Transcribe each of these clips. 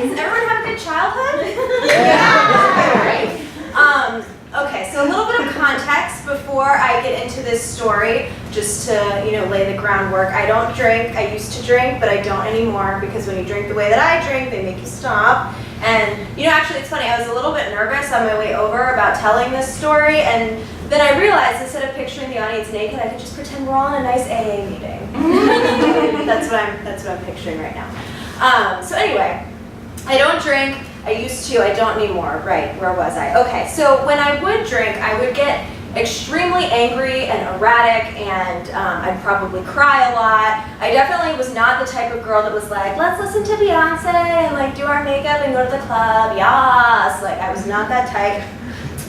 Does everyone have a good childhood? Yeah. Great. Okay, so a little bit of context before I get into this story, just to lay the groundwork. I don't drink. I used to drink, but I don't anymore because when you drink the way that I drink, they make you stop. And actually, it's funny. I was a little bit nervous on my way over about telling this story, and then I realized instead of picturing the audience naked, I could just pretend we're all in a nice AA meeting. That's what I'm picturing right now. So anyway, I don't drink. I used to, I don't anymore. Right, where was I? Okay, so when I would drink, I would get extremely angry and erratic, and I'd probably cry a lot. I definitely was not the type of girl that was like, let's listen to Beyonce and like do our makeup and go to the club, yes. Like, I was not that type.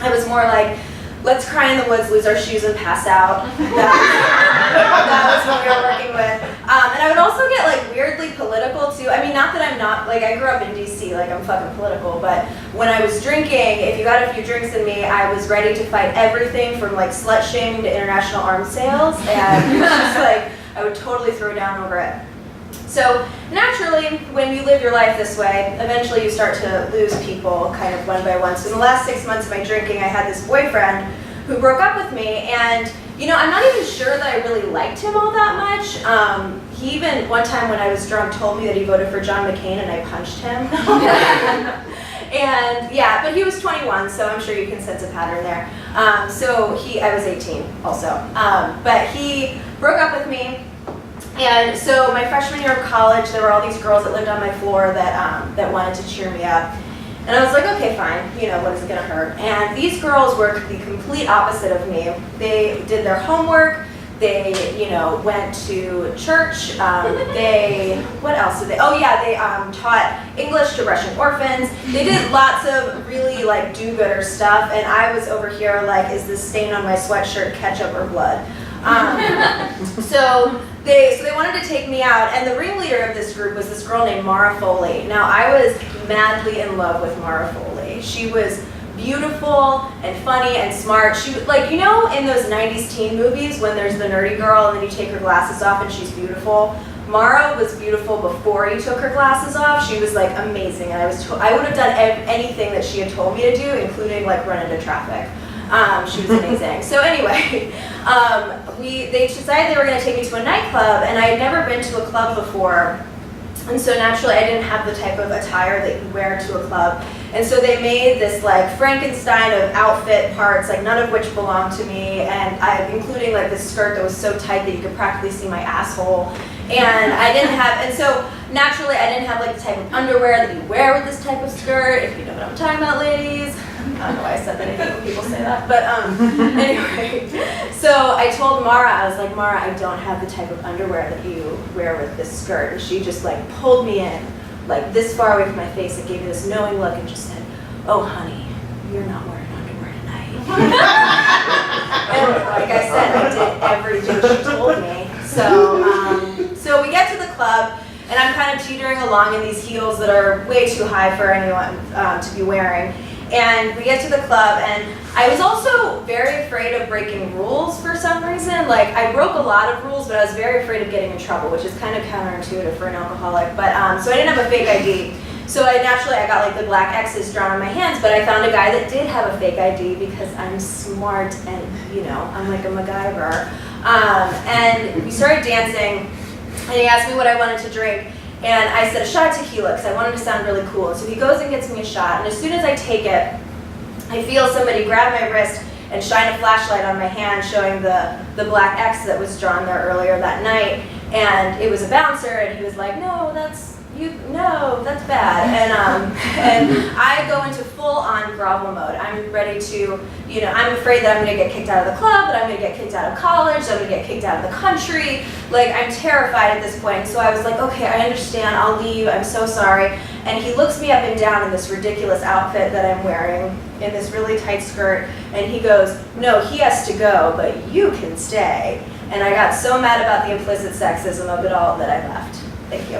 I was more like, let's cry in the woods, lose our shoes, and pass out. That was what we were working with. And I would also get like weirdly political too. I mean, not that I'm not, like I grew up in DC, like I'm fucking political, but when I was drinking, if you got a few drinks in me, I was ready to fight everything from like slut shaming to international arms sales, and it was just like, I would totally throw down over it. So naturally, when you live your life this way, eventually you start to lose people kind of one by one. So in the last 6 months of my drinking, I had this boyfriend who broke up with me, and I'm not even sure that I really liked him all that much. He even, one time when I was drunk, told me that he voted for John McCain, and I punched him. And yeah, but he was 21, so I'm sure you can sense a pattern there. I was 18 also. But he broke up with me. And so my freshman year of college, there were all these girls that lived on my floor that wanted to cheer me up. And I was like, okay, fine, what is it gonna hurt? And these girls were the complete opposite of me. They did their homework, they, went to church, what else did they, oh yeah, they taught English to Russian orphans. They did lots of really like do-gooder stuff, and I was over here like, is this stain on my sweatshirt ketchup or blood? So they wanted to take me out, and the ringleader of this group was this girl named Mara Foley. Now, I was madly in love with Mara Foley. She was beautiful and funny and smart. She was like, in those 90s teen movies when there's the nerdy girl and then you take her glasses off and she's beautiful? Mara was beautiful before you took her glasses off. She was like amazing, and I would have done anything that she had told me to do, including like run into traffic. She was amazing. So anyway, they decided they were going to take me to a nightclub, and I had never been to a club before, and so naturally I didn't have the type of attire that you wear to a club. And so they made this like Frankenstein of outfit parts, like none of which belonged to me, and including like this skirt that was so tight that you could practically see my asshole. And so naturally I didn't have like the type of underwear that you wear with this type of skirt, if you know what I'm talking about, ladies. I don't know why I said that, I hate when people say that, but anyway. So I told Mara, I was like, Mara, I don't have the type of underwear that you wear with this skirt. And she just like pulled me in, like this far away from my face, and gave me this knowing look and just said, oh honey, you're not wearing underwear tonight. And like I said, I did everything she told me. So we get to the club, and I'm kind of teetering along in these heels that are way too high for anyone to be wearing. And we get to the club, and I was also very afraid of breaking rules for some reason. Like, I broke a lot of rules, but I was very afraid of getting in trouble, which is kind of counterintuitive for an alcoholic. But so I didn't have a fake ID. So I got like the black X's drawn on my hands, but I found a guy that did have a fake ID because I'm smart and, I'm like a MacGyver. And we started dancing, and he asked me what I wanted to drink. And I said a shot of tequila because I wanted to sound really cool. So he goes and gets me a shot, and as soon as I take it, I feel somebody grab my wrist and shine a flashlight on my hand showing the black X that was drawn there earlier that night. And it was a bouncer, and he was like, no, that's bad. And I go into full-on grovel mode. I'm ready to, I'm afraid that I'm going to get kicked out of the club, that I'm going to get kicked out of college, that I'm going to get kicked out of the country. Like, I'm terrified at this point. So I was like, okay, I understand. I'll leave. I'm so sorry. And he looks me up and down in this ridiculous outfit that I'm wearing, in this really tight skirt, and he goes, no, he has to go, but you can stay. And I got so mad about the implicit sexism of it all that I left. Thank you.